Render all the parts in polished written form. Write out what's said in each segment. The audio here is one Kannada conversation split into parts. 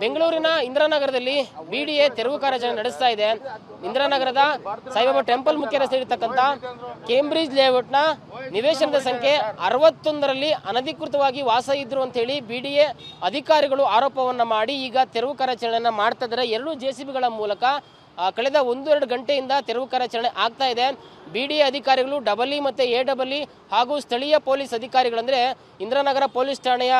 ಬೆಂಗಳೂರಿನ ಇಂದಿರಾನಗರದಲ್ಲಿ ಬಿಡಿಎ ತೆರವು ಕಾರ್ಯಾಚರಣೆ ನಡೆಸ್ತಾ ಇದೆ. ಇಂದಿರಾನಗರದ ಸಾಯಿಬಾಬಾ ಟೆಂಪಲ್ ಮುಖ್ಯ ರಸ್ತೆ ಇರತಕ್ಕಂಥ ಕೇಂಬ್ರಿಡ್ಜ್ ಲೇಔಟ್ನ ನಿವೇಶನದ ಸಂಖ್ಯೆ 61ರಲ್ಲಿ ಅನಧಿಕೃತವಾಗಿ ವಾಸ ಇದ್ರು ಅಂತ ಹೇಳಿ ಬಿಡಿಎ ಅಧಿಕಾರಿಗಳು ಆರೋಪವನ್ನ ಮಾಡಿ ಈಗ ತೆರವು ಕಾರ್ಯಾಚರಣೆಯನ್ನ ಮಾಡ್ತಾ ಇದ್ದಾರೆ. 2 ಜೆಸಿಬಿಗಳ ಮೂಲಕ ಕಳೆದ 1-2 ಗಂಟೆಯಿಂದ ತೆರವು ಕಾರ್ಯಾಚರಣೆ ಆಗ್ತಾ ಇದೆ. ಬಿಡಿಎ ಅಧಿಕಾರಿಗಳು ಡಬಲ್ ಮತ್ತು ಎ ಹಾಗೂ ಸ್ಥಳೀಯ ಪೊಲೀಸ್ ಅಧಿಕಾರಿಗಳಂದ್ರೆ ಇಂದಿರಾನಗರ ಪೊಲೀಸ್ ಠಾಣೆಯ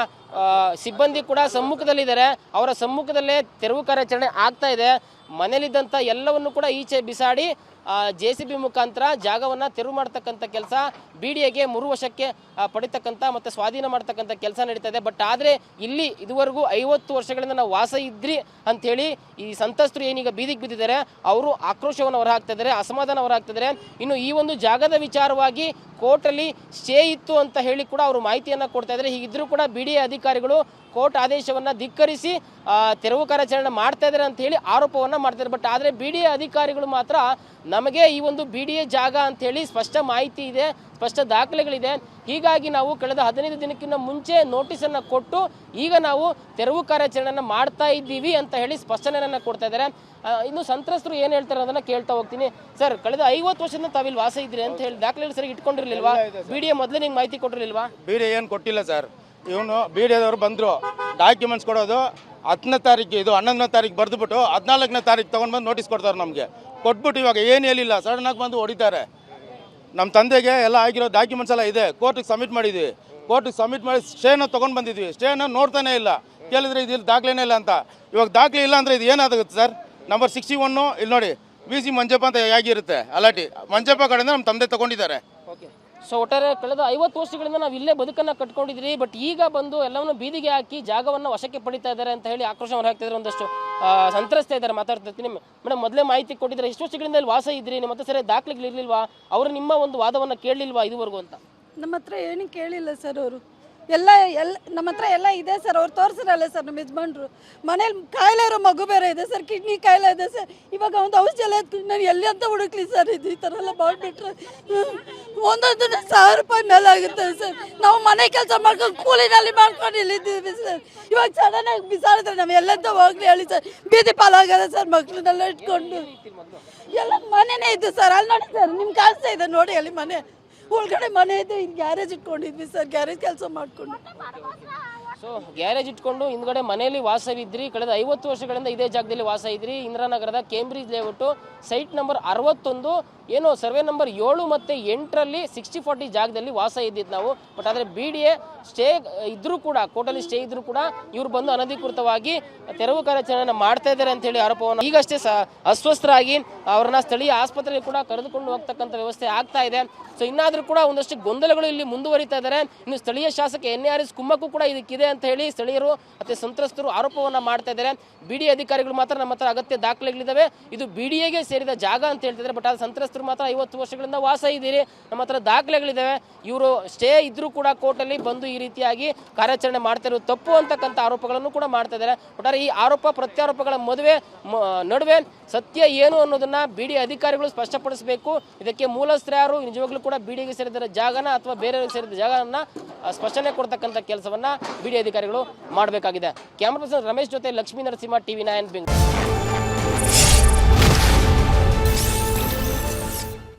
ಸಿಬ್ಬಂದಿ ಕೂಡ ಸಮ್ಮುಖದಲ್ಲಿದ್ದಾರೆ. ಅವರ ಸಮ್ಮುಖದಲ್ಲೇ ತೆರವು ಕಾರ್ಯಾಚರಣೆ ಆಗ್ತಾ ಇದೆ. ಮನೆಯಲ್ಲಿದ್ದಂಥ ಎಲ್ಲವನ್ನು ಕೂಡ ಈಚೆ ಬಿಸಾಡಿ ಜೆಸಿಬಿ ಮುಖಾಂತರ ಜಾಗವನ್ನು ತೆರವು ಮಾಡ್ತಕ್ಕಂಥ ಕೆಲಸ ಬಿಡಿಎಗೆ 3 ವರ್ಷಕ್ಕೆ ಪಡಿತಕ್ಕಂಥ ಮತ್ತು ಸ್ವಾಧೀನ ಮಾಡ್ತಕ್ಕಂಥ ಕೆಲಸ ನಡೀತಾ ಇದೆ. ಬಟ್ ಆದರೆ ಇಲ್ಲಿ ಇದುವರೆಗೂ 50 ವರ್ಷಗಳಿಂದ ನಾವು ವಾಸ ಇದ್ರಿ ಅಂಥೇಳಿ ಈ ಸಂತ್ರಸ್ತರು ಏನೀಗ ಬೀದಿಗೆ ಬಿದ್ದಿದ್ದಾರೆ ಅವರು ಆಕ್ರೋಶವನ್ನು ಹೊರಹಾಕ್ತಾ ಇದ್ದಾರೆ, ಅಸಮಾಧಾನ ಹೊರಹಾಕ್ತಾ ಇದ್ದಾರೆ. ಇನ್ನು ಈ ಒಂದು ಜಾಗದ ವಿಚಾರವಾಗಿ ಕೋರ್ಟಲ್ಲಿ ಸ್ಟೇ ಇತ್ತು ಅಂತ ಹೇಳಿ ಕೂಡ ಅವರು ಮಾಹಿತಿಯನ್ನು ಕೊಡ್ತಾ ಇದ್ದಾರೆ. ಹೀಗಿದ್ರೂ ಕೂಡ ಬಿಡಿಎ ಅಧಿಕಾರಿಗಳು ಕೋರ್ಟ್ ಆದೇಶವನ್ನು ಧಿಕ್ಕರಿಸಿ ತೆರವು ಕಾರ್ಯಾಚರಣೆ ಮಾಡ್ತಾ ಇದ್ದಾರೆ ಅಂತ ಹೇಳಿ ಆರೋಪವನ್ನು ಮಾಡ್ತಾರೆ. ಬಟ್ ಆದರೆ ಬಿಡಿಎ ಅಧಿಕಾರಿಗಳು ಮಾತ್ರ ನಮಗೆ ಈ ಒಂದು ಬಿಡಿಎ ಜಾಗ ಅಂಥೇಳಿ ಸ್ಪಷ್ಟ ಮಾಹಿತಿ ಇದೆ, ಸ್ಪಷ್ಟ ದಾಖಲೆಗಳಿದೆ, ಹೀಗಾಗಿ ನಾವು ಕಳೆದ 15 ದಿನಕ್ಕಿಂತ ಮುಂಚೆ ನೋಟಿಸನ್ನು ಕೊಟ್ಟು ಈಗ ನಾವು ತೆರವು ಕಾರ್ಯಾಚರಣೆಯನ್ನು ಮಾಡ್ತಾ ಇದ್ದೀವಿ ಅಂತ ಹೇಳಿ ಸ್ಪಷ್ಟನೆಯನ್ನು ಕೊಡ್ತಾ ಇದ್ದಾರೆ. ಇನ್ನು ಸಂತ್ರಸ್ತರು ಏನು ಹೇಳ್ತಾರೆ ಅನ್ನೋದನ್ನ ಕೇಳ್ತಾ ಹೋಗ್ತೀನಿ. ಸರ್, ಕಳೆದ 50 ವರ್ಷದಿಂದ ತಾವಿಲ್ಲಿ ವಾಸ ಇದ್ರಿ ಅಂತ ಹೇಳಿ ದಾಖಲೆಗಳು ಸರಿ ಇಟ್ಕೊಂಡಿರ್ಲಿಲ್ವಾ? ಬಿಡಿಎ ಮೊದಲೇ ನಿಮ್ಗೆ ಮಾಹಿತಿ ಕೊಟ್ಟಿರ್ಲಿಲ್ವಾ? ಬಿಡಿಎ ಏನು ಕೊಟ್ಟಿಲ್ಲ ಸರ್. ಇವನು ಬಿಡಿಎದವರು ಬಂದರು, ಡಾಕ್ಯುಮೆಂಟ್ಸ್ ಕೊಡೋದು 10ನೇ ತಾರೀಕು, ಇದು 11ನೇ ತಾರೀಕು ಬರೆದುಬಿಟ್ಟು 14ನೇ ತಾರೀಕು ತೊಗೊಂಡ್ಬಂದು ನೋಟಿಸ್ ಕೊಡ್ತಾರೆ ನಮಗೆ. ಕೊಟ್ಬಿಟ್ಟು ಇವಾಗ ಏನು ಹೇಳಿಲ್ಲ, ಸಡನ್ನಾಗಿ ಬಂದು ಹೊಡಿತಾರೆ. ನಮ್ಮ ತಂದೆಗೆ ಎಲ್ಲ ಆಗಿರೋ ಡಾಕ್ಯುಮೆಂಟ್ಸ್ ಎಲ್ಲ ಇದೆ, ಕೋರ್ಟಿಗೆ ಸಬ್ಮಿಟ್ ಮಾಡಿದ್ವಿ. ಕೋರ್ಟಿಗೆ ಸಬ್ಮಿಟ್ ಮಾಡಿ ಸ್ಟೇನ ತೊಗೊಂಡು ಬಂದಿದ್ವಿ. ಸ್ಟೇನ ನೋಡ್ತಾನೆ ಇಲ್ಲ, ಕೇಳಿದ್ರೆ ಇದು ದಾಖಲೆನೇ ಇಲ್ಲ ಅಂತ. ಇವಾಗ ದಾಖಲೆ ಇಲ್ಲ ಅಂದರೆ ಇದು ಏನಾಗುತ್ತೆ ಸರ್? ನಂಬರ್ 61 ಇಲ್ಲಿ ನೋಡಿ, VC ಮಂಜಪ್ಪ ಅಂತ ಆಗಿರುತ್ತೆ ಅಲಾಟಿ. ಮಂಜಪ್ಪ ಕಡೆಯಿಂದ ನಮ್ಮ ತಂದೆ ತೊಗೊಂಡಿದ್ದಾರೆ. ಓಕೆ. ಸೊ ಒಟ್ಟಾರೆ ಕಳೆದ 50 ವರ್ಷಗಳಿಂದ ನಾವು ಇಲ್ಲೇ ಬದುಕನ್ನು ಕಟ್ಕೊಂಡಿದ್ರಿ. ಬಟ್ ಈಗ ಬಂದು ಎಲ್ಲವನ್ನು ಬೀದಿಗೆ ಹಾಕಿ ಜಾಗವನ್ನು ವಶಕ್ಕೆ ಪಡಿತಾ ಇದ್ದಾರೆ ಅಂತ ಹೇಳಿ ಆಕ್ರೋಶ ಹೊರಹಾಕ್ತಿದ್ದಾರೆ. ಒಂದಷ್ಟು ಸಂತ್ರಸ್ತ ಇದ್ದಾರೆ, ಮಾತಾಡ್ತಿರ್ತೀನಿ. ಮೇಡಮ್, ಮೊದಲೇ ಮಾಹಿತಿ ಕೊಟ್ಟಿದ್ರೆ ಎಷ್ಟು ವರ್ಷಗಳಿಂದ ಇಲ್ಲಿ ವಾಸ ಇದ್ರಿ, ನಿಮ್ಮ ಹತ್ರ ಸರಿ ದಾಖಲೆಗಳು ಇರಲಿಲ್ವಾ? ಅವರು ನಿಮ್ಮ ಒಂದು ವಾದವನ್ನು ಕೇಳಲಿಲ್ವಾ ಇದುವರೆಗೂ ಅಂತ? ನಮ್ಮ ಹತ್ರ ಏನು ಕೇಳಿಲ್ಲ ಸರ್. ಅವರು ಎಲ್ಲ ನಮ್ಮ ಹತ್ರ ಎಲ್ಲ ಇದೆ ಸರ್. ಅವ್ರು ತೋರಿಸಿರಲ್ಲ ಸರ್ ನಮ್ಮ ಯಜಮಾನ್ರು. ಮನೇಲಿ ಕಾಯಿಲೆ ಇರೋ ಮಗು ಬೇರೆ ಇದೆ ಸರ್, ಕಿಡ್ನಿ ಕಾಯಿಲೆ ಇದೆ ಸರ್. ಇವಾಗ ಒಂದು ಔಷಧಿ ಎಲ್ಲ ನಾನು ಎಲ್ಲಿ ಅಂತ ಹುಡುಕ್ಲಿ ಸರ್? ಇದು ಈ ಥರ ಎಲ್ಲ ಮಾಡಿಬಿಟ್ರೆ ಒಂದೊಂದು 1000 ರೂಪಾಯಿ ಮೇಲೆ ಆಗುತ್ತೆ ಸರ್. ನಾವು ಮನೆ ಕೆಲಸ ಮಾಡ್ಕೊಂಡು ಕೂಲಿನಲ್ಲಿ ಮಾಡ್ಕೊಂಡು ಇಲ್ಲಿದ್ದೀವಿ ಸರ್. ಇವಾಗ ಸಡನ್ನಾಗಿ ಬಿಸಾಡಿದ್ರೆ ನಾವು ಎಲ್ಲಂತ ಹೋಗ್ಲಿ ಹೇಳಿ ಸರ್? ಬೀದಿ ಪಾಲಾಗದ ಸರ್, ಮಕ್ಕಳನ್ನೆಲ್ಲ ಇಟ್ಕೊಂಡು. ಎಲ್ಲ ಮನೆನೇ ಇದ್ದು ಸರ್. ಅಲ್ಲಿ ನೋಡಿ ಸರ್, ನಿಮ್ಗೆ ಕಾಣಿಸ್ತಾ ಇದೆ ನೋಡಿ, ಅಲ್ಲಿ ಮನೆ ಒಳಗಡೆ ಮನೆ ಇದೆ. ಇಲ್ಲಿ ಗ್ಯಾರೇಜ್ ಇಟ್ಕೊಂಡಿದ್ವಿ ಸರ್, ಗ್ಯಾರೇಜ್ ಕೆಲಸ ಮಾಡ್ಕೊಂಡು. ಸೊ ಗ್ಯಾರೇಜ್ ಇಟ್ಕೊಂಡು ಹಿಂದ್ಗಡೆ ಮನೆಯಲ್ಲಿ ವಾಸವಿದ್ರಿ. ಕಳೆದ 50 ವರ್ಷಗಳಿಂದ ಇದೇ ಜಾಗದಲ್ಲಿ ವಾಸ ಇದ್ರಿ. ಇಂದಿರಾನಗರದ ಕೇಂಬ್ರಿಡ್ಜ್ ಲೇಔಟು ಸೈಟ್ ನಂಬರ್ 61 ಏನು ಸರ್ವೆ ನಂಬರ್ 7 ಮತ್ತು 8ರಲ್ಲಿ 60-40 ಜಾಗದಲ್ಲಿ ವಾಸ ಇದ್ದಿದ್ದು ನಾವು. ಬಟ್ ಆದರೆ ಬಿಡಿಎ ಸ್ಟೇ ಇದ್ರೂ ಕೂಡ, ಕೋರ್ಟಲ್ಲಿ ಸ್ಟೇ ಇದ್ರೂ ಕೂಡ ಇವರು ಬಂದು ಅನಧಿಕೃತವಾಗಿ ತೆರವು ಕಾರ್ಯಾಚರಣೆಯನ್ನು ಮಾಡ್ತಾ ಇದ್ದಾರೆ ಅಂತ ಹೇಳಿ ಆರೋಪವನ್ನು ಈಗಷ್ಟೇ ಅಸ್ವಸ್ಥರಾಗಿ ಅವರನ್ನ ಸ್ಥಳೀಯ ಆಸ್ಪತ್ರೆಗೆ ಕೂಡ ಕರೆದುಕೊಂಡು ಹೋಗ್ತಕ್ಕಂಥ ವ್ಯವಸ್ಥೆ ಆಗ್ತಾ ಇದೆ. ಸೊ ಇನ್ನಾದರೂ ಕೂಡ ಒಂದಷ್ಟು ಗೊಂದಲಗಳು ಇಲ್ಲಿ ಮುಂದುವರಿತಾ ಇದ್ದಾರೆ. ಇನ್ನು ಸ್ಥಳೀಯ ಶಾಸಕ NARS ಕುಮ್ಮಕ್ಕೂ ಕೂಡ ಇದಕ್ಕಿದೆ ಅಂತ ಹೇಳಿ ಸ್ಥಳೀಯರು ಮತ್ತು ಸಂತ್ರಸ್ತರು ಆರೋಪವನ್ನು ಮಾಡ್ತಾ ಇದ್ದಾರೆ. ಬಿಡಿಎ ಅಧಿಕಾರಿಗಳು ಮಾತ್ರ ನಮ್ಮ ಹತ್ರ ಅಗತ್ಯ ದಾಖಲೆಗಳಿದ್ದಾವೆ, ಇದು ಬಿಡಿಎಗೆ ಸೇರಿದ ಜಾಗ ಅಂತ ಹೇಳ್ತಿದ್ದಾರೆ. ಬಟ್ ಅದು ಸಂತ್ರಸ್ತರು ಮಾತ್ರ 50 ವರ್ಷಗಳಿಂದ ವಾಸ ಇದ್ದೀರಿ, ನಮ್ಮ ಹತ್ರ ದಾಖಲೆಗಳಿದ್ದಾವೆ, ಇವರು ಸ್ಟೇ ಇದ್ರೂ ಕೂಡ ಕೋರ್ಟಲ್ಲಿ ಬಂದು ಈ ರೀತಿಯಾಗಿ ಕಾರ್ಯಾಚರಣೆ ಮಾಡ್ತಾ ಇರೋದು ತಪ್ಪು ಅಂತಕ್ಕಂಥ ಆರೋಪಗಳನ್ನು ಕೂಡ ಮಾಡ್ತಾ ಇದ್ದಾರೆ. ಒಟ್ಟಾರೆ ಈ ಆರೋಪ ಪ್ರತ್ಯಾರೋಪಗಳ ನಡುವೆ ಸತ್ಯ ಏನು ಅನ್ನೋದನ್ನ ಬಿಡಿಎ ಅಧಿಕಾರಿಗಳು ಸ್ಪಷ್ಟಪಡಿಸಬೇಕು. ಇದಕ್ಕೆ ಮೂಲಸ್ಥರು ಯಾರು, ನಿಜವಾಗ್ಲೂ ಕೂಡ ಬಿಡಿಎಗೆ ಸೇರಿದ ಜಾಗನ ಅಥವಾ ಬೇರೆಯವರಿಗೆ ಸೇರಿದ ಜಾಗನ ಸ್ಪಷ್ಟನೆ ಕೊಡ್ತಕ್ಕಂಥ ಕೆಲಸವನ್ನ ಬಿಡಿಎ ಅಧಿಕಾರಿಗಳು ಮಾಡಬೇಕಾಗಿದೆ. ಕ್ಯಾಮರಾ ಪರ್ಸನ್ ರಮೇಶ್ ಜೊತೆ ಲಕ್ಷ್ಮೀ ನರಸಿಂಹ, TV9 ಬೆಂಗಳೂರು.